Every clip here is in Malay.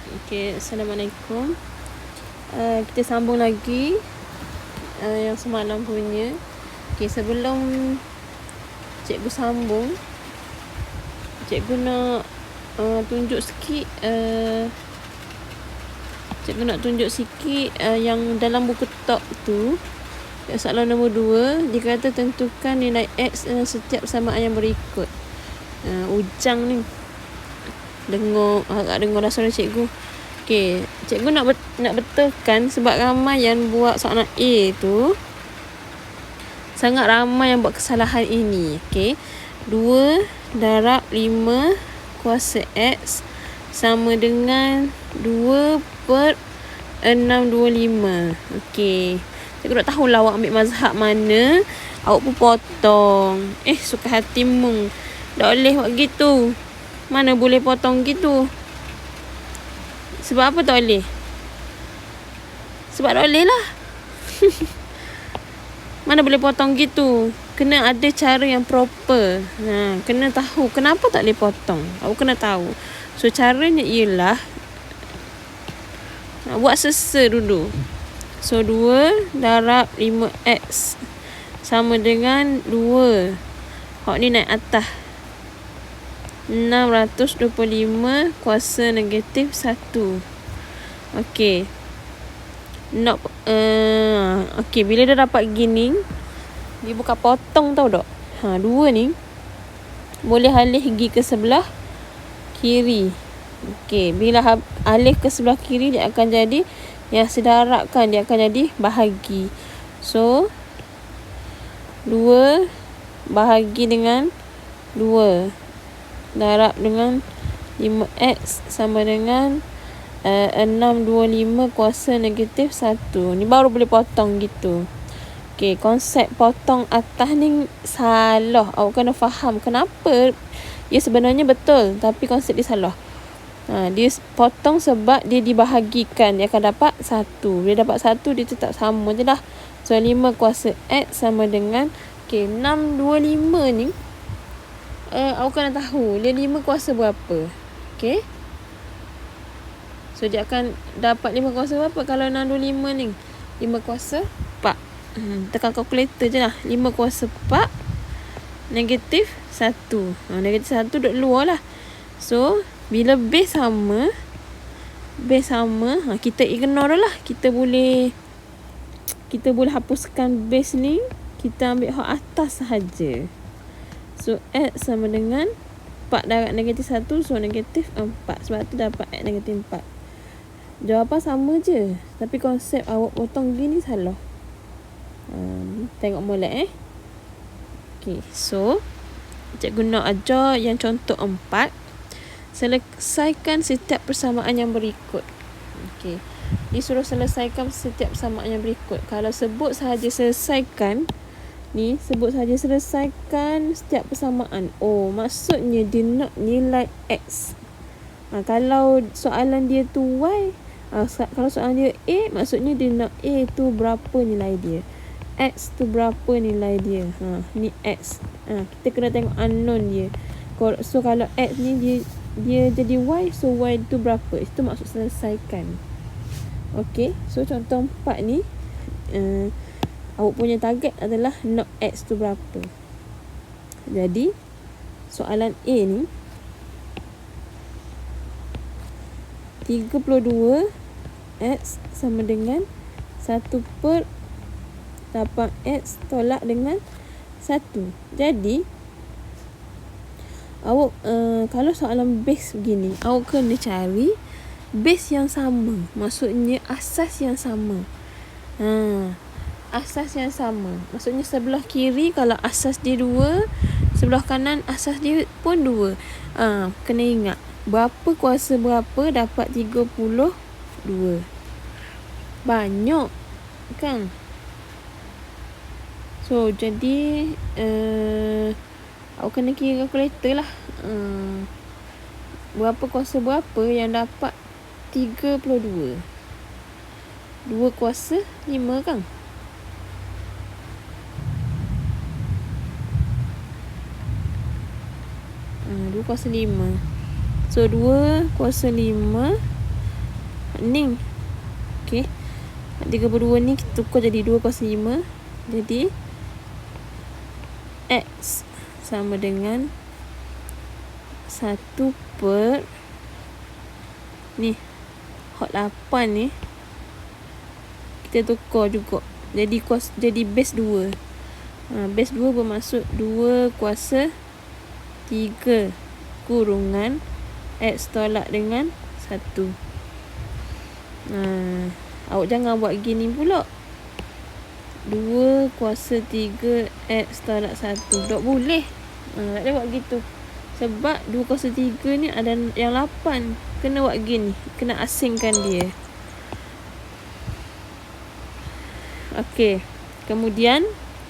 Okay, Assalamualaikum. Kita sambung lagi yang semalam punya. Okay, sebelum cikgu sambung, cikgu nak tunjuk sikit yang dalam buku tok tu. Soalan nombor 2, dia kata tentukan nilai X dalam setiap samaan yang berikut. Ujang ni agak dengar dah suara cikgu. Okay, cikgu nak betulkan sebab ramai yang buat soalan A tu, sangat ramai yang buat kesalahan ini. Okay, 2 darab 5 kuasa X sama dengan 2 per 625. Okay, cikgu nak tahulah awak ambil mazhab mana. Awak pun potong. Suka hatimu. Tak boleh buat gitu. Mana boleh potong gitu. Sebab apa tak boleh? Sebab tak boleh lah. Mana boleh potong gitu. Kena ada cara yang proper. Kena tahu kenapa tak boleh potong. Awak kena tahu. So caranya ialah buat sesa dulu. So 2 darab 5x sama dengan 2. Hak ni naik atas. 625 kuasa negatif 1. Okey. Okey, bila dah dapat gini, dia bukan potong tau dok. 2 ni boleh alih pergi ke sebelah kiri. Okey, bila alih ke sebelah kiri, dia akan jadi yang sedarabkan, dia akan jadi bahagi. So 2 bahagi dengan 2 darab dengan 5x sama dengan 625 kuasa negatif 1. Ni baru boleh potong gitu. Okay, konsep potong atas ni salah. Awak kena faham kenapa. Dia sebenarnya betul, tapi konsep dia salah. Dia potong sebab dia dibahagikan, dia akan dapat 1. Dia dapat 1, dia tetap sama je lah. So 5 kuasa X sama dengan 625 ni, awak kena tahu dia 5 kuasa berapa. Okay, so dia akan dapat 5 kuasa berapa kalau 625 ni? 5 kuasa 4. Tekan kalkulator je lah. 5 kuasa 4 negatif 1. Negatif 1 duduk luar lah. So bila base sama, kita ignore lah. Kita boleh hapuskan base ni. Kita ambil hak atas sahaja. So X sama dengan 4 darab negatif 1. So negatif 4. Sebab tu dapat X negatif 4. Jawapan sama je, tapi konsep awak potong gini salah. Tengok molek Okay, so cikgu nak ajar yang contoh 4. Selesaikan setiap persamaan yang berikut. Okay, disuruh selesaikan setiap persamaan yang berikut. Kalau sebut sahaja selesaikan ni, sebut sahaja selesaikan setiap persamaan. Maksudnya dia nak nilai X. Kalau soalan dia tu Y, kalau soalan dia A, maksudnya dia nak A tu berapa nilai dia, X tu berapa nilai dia. Ni X. Kita kena tengok unknown dia. So kalau X ni dia jadi Y, so Y tu berapa. Itu maksud selesaikan. Okay, so contoh 4 ni, awak punya target adalah nak X tu berapa. Jadi soalan A ni 32 X sama dengan 1 per 8X tolak dengan 1. Jadi awak kalau soalan base begini, awak kena cari base yang sama. Maksudnya asas yang sama. Asas yang sama. Maksudnya sebelah kiri kalau asas dia 2, sebelah kanan asas dia pun 2. Kena ingat berapa kuasa berapa dapat 32. Banyak kan? So jadi awak kena kira kalkulator lah. Berapa kuasa berapa yang dapat 32. 2 kuasa 5 kan? 2 kuasa 5. So 2 kuasa 5 Ni. Okey. 32 ni kita tukar jadi 2 kuasa 5. Jadi X sama dengan 1 per ni. Hot 8 ni kita tukar juga. Jadi base 2. Base 2 bermaksud 2 kuasa 3 kurungan X tolak dengan 1. Awak jangan buat gini pula. 2 kuasa 3 X tolak 1. Tak boleh. Tak boleh buat gitu. Sebab 2 kuasa 3 ni ada yang 8. Kena buat gini. Kena asingkan dia. Okey. Kemudian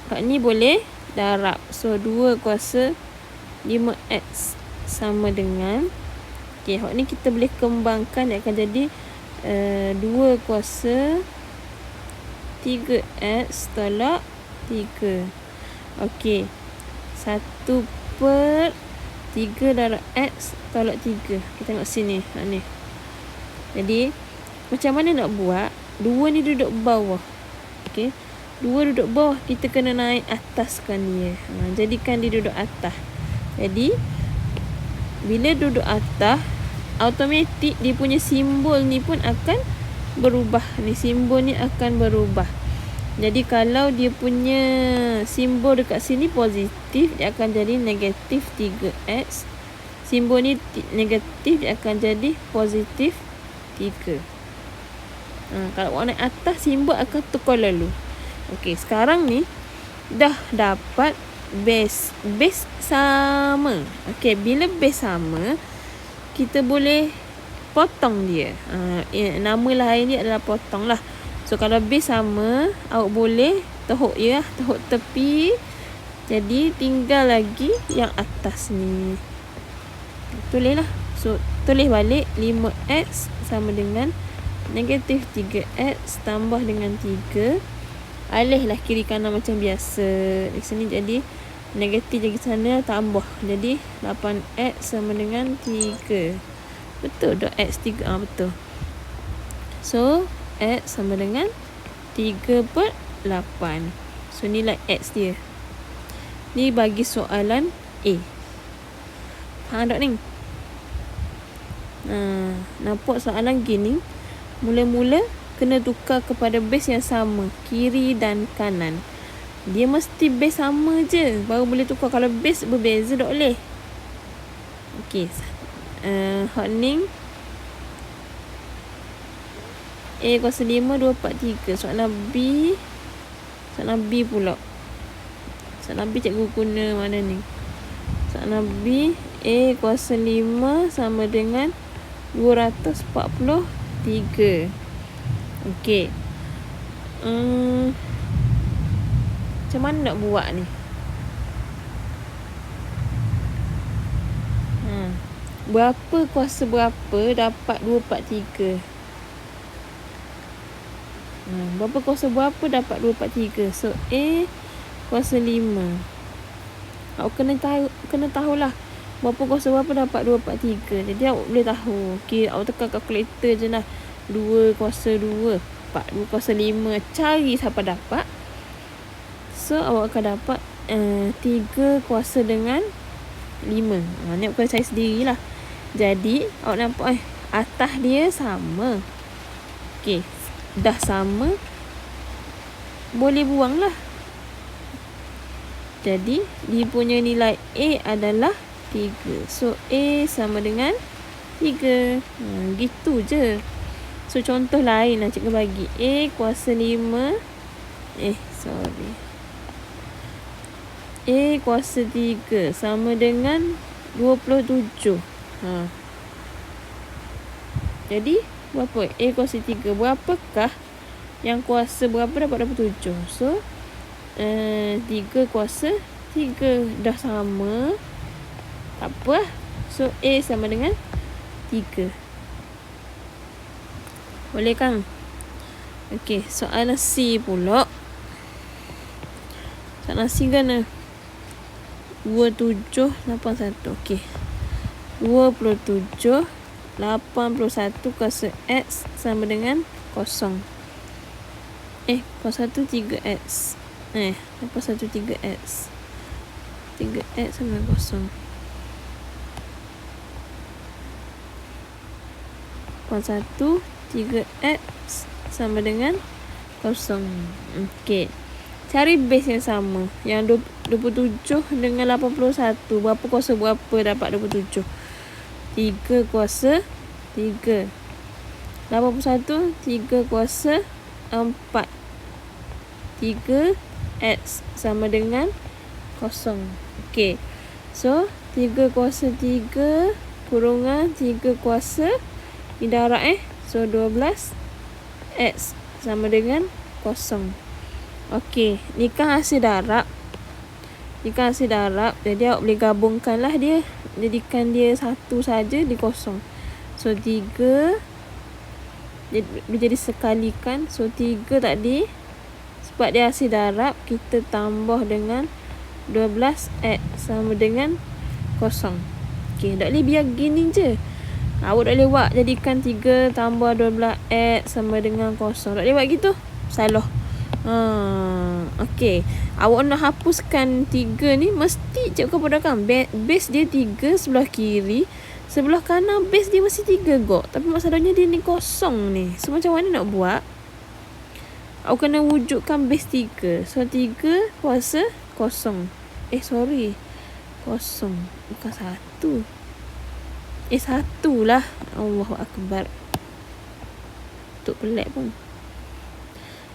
kat ni boleh darab. So 2 kuasa 5X sama dengan, okey, hak ni kita boleh kembangkan, dia akan jadi 2 kuasa 3X tolak 3. Okey. 1 per 3 darab X tolak 3. Kita tengok sini. Ni. Jadi macam mana nak buat? 2 ni duduk bawah. Okey. 2 duduk bawah, kita kena naik ataskan dia. Jadikan dia duduk atas. Jadi bila duduk atas, automatik dia punya simbol ni pun akan berubah. Ni simbol ni akan berubah. Jadi kalau dia punya simbol dekat sini positif, dia akan jadi negatif 3X. Simbol ni negatif, dia akan jadi positif 3. Kalau awak naik atas, simbol akan tukar lalu. Okey, sekarang ni dah dapat base. Base sama. Okey, bila base sama, kita boleh potong dia. Nama lain dia adalah potong lah. So kalau base sama, awak boleh tehuk ya, tehuk tepi. Jadi tinggal lagi yang atas ni. Tulis lah. So tulis balik 5X sama dengan negatif 3X tambah dengan 3. Alihlah kiri kanan macam biasa. Di sini jadi negatif, jadi sana tambah. Jadi 8X sama dengan 3. Betul tak? X 3. Betul. So X sama dengan 3 per 8. So nilai X dia. Ni bagi soalan A. Faham tak ni? Nampak soalan gini, mula-mula kena tukar kepada base yang sama, kiri dan kanan. Dia mesti base sama je baru boleh tukar. Kalau base berbeza tak boleh. Okey. Hot ni A kuasa 5 2 4 3. Soalan B. Soalan B pula. Soalan B cikgu guna mana ni? Soalan B, A kuasa 5 sama dengan 243. Okey. Macam mana nak buat ni? Berapa kuasa berapa dapat 243? Berapa kuasa berapa dapat 243? So A kuasa 5. Awak kena tahulah berapa kuasa berapa dapat 243. Jadi awak boleh tahu. Okey, awak tekan kalkulator je lah. 2 kuasa 2 4. 2 kuasa 5. Cari siapa dapat. So awak akan dapat 3 kuasa dengan 5. Ni awak kena cari sendirilah. Jadi awak nampak atas dia sama. Okey, dah sama, boleh buang lah. Jadi dia punya nilai A adalah 3. So A sama dengan 3. Gitu je. So contoh lain lah cikgu bagi. A kuasa 5. A kuasa 3 sama dengan 27. Jadi berapa? A kuasa 3. Berapakah yang kuasa berapa dapat 27? So 3 kuasa 3 dah sama. Tak apa. So A sama dengan 3. Boleh kan? Okey, soalan C pula. Soalan C kan 2781. Okey. 27 81 kuasa X sama dengan kosong. 01 3X. 81 3X. 3X sama dengan kosong. 81 3X sama dengan kosong. Okey. Cari base yang sama. Yang 27 dengan 81. Berapa kuasa berapa dapat 27? 3 kuasa 3. 81 3 kuasa 4. 3X sama dengan kosong. Okey. So 3 kuasa 3 kurungan 3 kuasa ni darab So 12 X sama dengan kosong. Okey, ni kan hasil darab. Jadi awak boleh gabungkan lah dia. Jadikan dia satu saja di kosong. So 3 dia jadi sekalikan. So 3 tadi sebab dia hasil darab, kita tambah dengan 12X sama dengan kosong. Okey, tak boleh biar gini je. Awak tak boleh buat jadikan 3 tambah 12X sama dengan kosong. Tak boleh buat gitu. Salah. Okey. Awak nak hapuskan 3 ni, mesti cikgu padakan base dia 3 sebelah kiri, sebelah kanan base dia mesti 3 gok. Tapi masalahnya dia ni kosong ni. So macam mana nak buat? Awak kena wujudkan base 3. So 3 kuasa kosong. Kosong. Bukan 1. 1 lah. Allahu Akbar. Tuk pelik pun.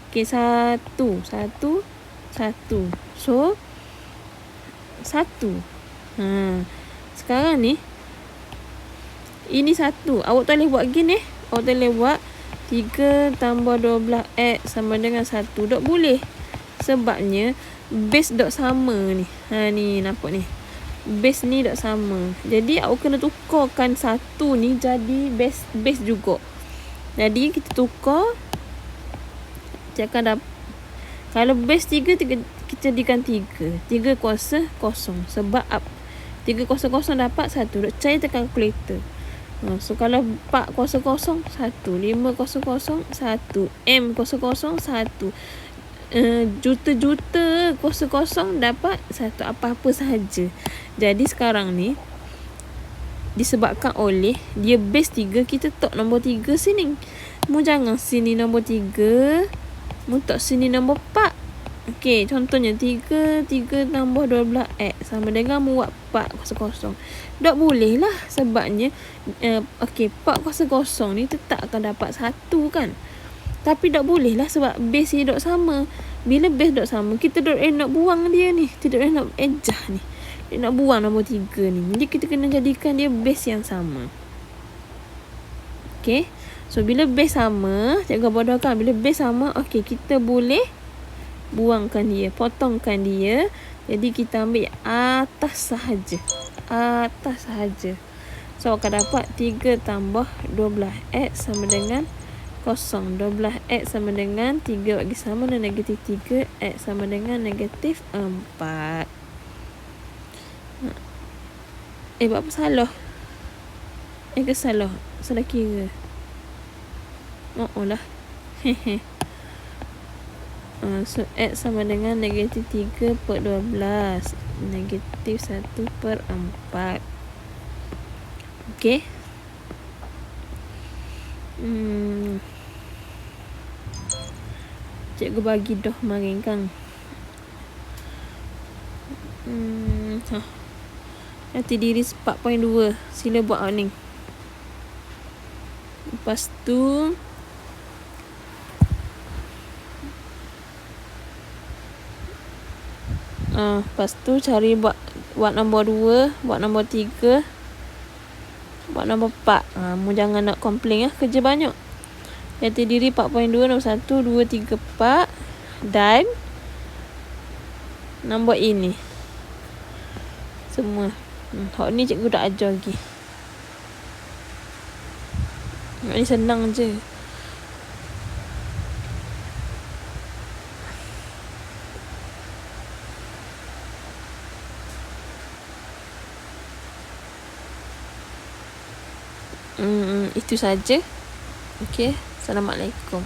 Okey, 1. So 1. Sekarang ni ini 1. Awak tak boleh buat gini. Awak tak boleh buat 3 tambah 12X sama dengan 1. Tak boleh. Sebabnya base tak sama ni. Ni nampak ni. Base ni tak sama. Jadi awak kena tukarkan 1 ni jadi base juga. Jadi kita tukar. Kalau base 3 kita jadikan 3 kuasa kosong. Sebab 3 kuasa kosong dapat 1. Duk cari tekan kalkulator. So kalau 4 kuasa kosong 1, 5 kuasa kosong 1, M kuasa kosong 1, juta-juta kuasa kosong dapat 1. Apa-apa sahaja. Jadi sekarang ni disebabkan oleh dia base 3, kita tok nombor 3 sini. Mu jangan sini nombor 3, mu tok sini nombor 4. Okey, contohnya 3 tambah 12X sama dengan mu buat 4 kuasa kosong. Tak boleh lah sebabnya 4 kuasa kosong ni tetap akan dapat 1 kan. Tapi tak boleh lah sebab base dia tak sama. Bila base tak sama, kita nak buang dia ni. Tidak nak ejah ni. Dia nak buang nombor 3 ni. Jadi kita kena jadikan dia base yang sama. Okey. So bila base sama, cikgu bodohkan bila base sama, okey, kita boleh buangkan dia, potongkan dia. Jadi kita ambil atas sahaja. So akan dapat 3 tambah 12X sama dengan kosong. 12X sama dengan 3 bagi sama dan negatif 3. X sama dengan negatif 4. Buat apa salah? Salah kira. Lah. So X sama dengan negatif 3 per 12. Negatif 1 per 4. Okey. Cikgu bagi dah marin kan. Jati diri 4.2. Sila buat ni. Lepas tu cari buat nombor 2, buat nombor 3, buat nombor 4. Mu jangan nak komplain kerja banyak. Jati diri 4.2 nombor 1, 2, 3, 4 dan nombor ini. Semua. Hak ni cikgu tak ajar lagi. Hak ni senang je. Itu saja. Okey. Assalamualaikum.